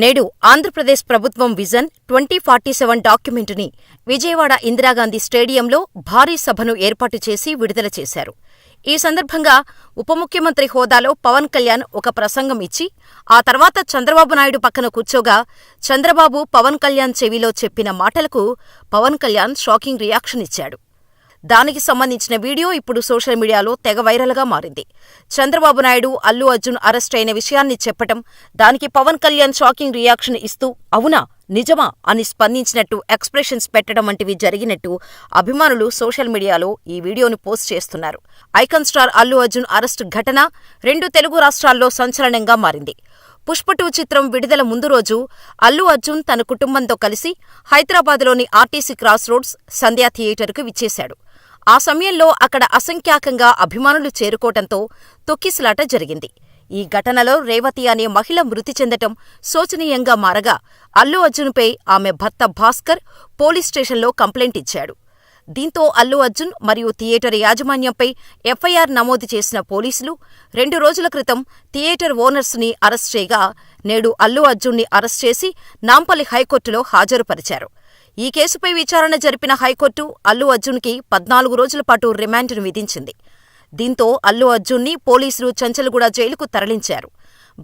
నేడు ఆంధ్రప్రదేశ్ ప్రభుత్వం విజన్ 2047 డాక్యుమెంటుని విజయవాడ ఇందిరాగాంధీ స్టేడియంలో భారీ సభను ఏర్పాటు చేసి విడుదల చేశారు. ఈ సందర్భంగా ఉప ముఖ్యమంత్రి హోదాలో పవన్ కళ్యాణ్ ఒక ప్రసంగం ఇచ్చి, ఆ తర్వాత చంద్రబాబు నాయుడు పక్కన కూర్చోగా చంద్రబాబు పవన్ కళ్యాణ్ చెవిలో చెప్పిన మాటలకు పవన్ కళ్యాణ్ షాకింగ్ రియాక్షన్ ఇచ్చాడు. దానికి సంబంధించిన వీడియో ఇప్పుడు సోషల్ మీడియాలో తెగ వైరల్గా మారింది. చంద్రబాబు నాయుడు, అల్లు అర్జున్ అరెస్ట్ అయిన విషయాన్ని చెప్పటం, దానికి పవన్ కళ్యాణ్ షాకింగ్ రియాక్షన్ ఇస్తూ అవునా, నిజమా అని స్పందించినట్టు ఎక్స్ప్రెషన్స్ పెట్టడం వంటివి జరిగినట్టు అభిమానులు సోషల్ మీడియాలో ఈ వీడియోను పోస్ట్ చేస్తున్నారు. Icon star Allu Arjun arrest ఘటన 2 తెలుగు రాష్ట్రాల్లో సంచలనంగా మారింది. పుష్ప 2 చిత్రం విడుదల ముందు రోజు అల్లు అర్జున్ తన కుటుంబంతో కలిసి హైదరాబాద్లోని ఆర్టీసీ క్రాస్ రోడ్స్ సంధ్యా థియేటర్కు విచ్చేశాడు. ఆ సమయంలో అక్కడ అసంఖ్యాకంగా అభిమానులు చేరుకోవటంతో తొక్కిసలాట జరిగింది. ఈ ఘటనలో రేవతి అనే మహిళ మృతి చెందటం శోచనీయంగా మారగా అల్లు అర్జున్పై ఆమె భర్త భాస్కర్ పోలీస్ స్టేషన్లో కంప్లైంట్ ఇచ్చాడు. దీంతో అల్లు అర్జున్ మరియు థియేటర్ యాజమాన్యంపై ఎఫ్ఐఆర్ నమోదు చేసిన పోలీసులు 2 రోజుల క్రితం థియేటర్ ఓనర్స్ని అరెస్ట్ చేయగా, నేడు అల్లు అర్జున్ని అరెస్ట్ చేసి నాంపల్లి హైకోర్టులో హాజరుపరిచారు. ఈ కేసుపై విచారణ జరిపిన హైకోర్టు అల్లు అర్జున్కి 14 రోజుల పాటు రిమాండ్ను విధించింది. దీంతో అల్లు అర్జున్ని పోలీసులు చంచల్గూడ జైలుకు తరలించారు.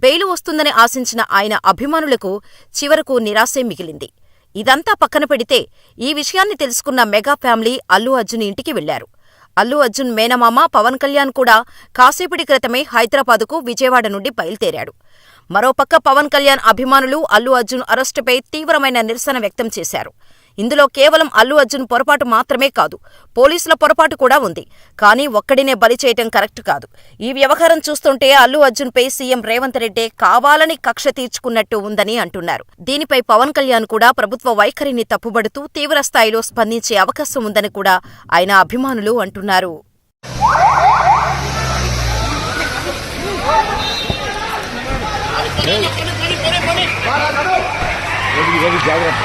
బెయిలు వస్తుందని ఆశించిన ఆయన అభిమానులకు చివరకు నిరాశే మిగిలింది. ఇదంతా పక్కన పెడితే ఈ విషయాన్ని తెలుసుకున్న మెగా ఫ్యామిలీ అల్లు అర్జున్ ఇంటికి వెళ్లారు. అల్లు అర్జున్ మేనమామ పవన్ కళ్యాణ్ కూడా కాసేపటి క్రితమే హైదరాబాదుకు విజయవాడ నుండి బయలుదేరాడు. మరోపక్క పవన్ కళ్యాణ్ అభిమానులు అల్లు అర్జున్ అరెస్టుపై తీవ్రమైన నిరసన వ్యక్తం చేశారు. ఇందులో కేవలం అల్లు అర్జున్ పొరపాటు మాత్రమే కాదు, పోలీసుల పొరపాటు కూడా ఉంది. కానీ ఒక్కడినే బలి చేయటం కరెక్ట్ కాదు. ఈ వ్యవహారం చూస్తుంటే అల్లు అర్జున్పై సీఎం రేవంత్ రెడ్డి కావాలని కక్ష తీర్చుకున్నట్టు ఉందని అంటున్నారు. దీనిపై పవన్ కళ్యాణ్ కూడా ప్రభుత్వ వైఖరిని తప్పుబడుతూ తీవ్రస్థాయిలో స్పందించే అవకాశం ఉందని కూడా ఆయన అభిమానులు అంటున్నారు. జాగ్రత్త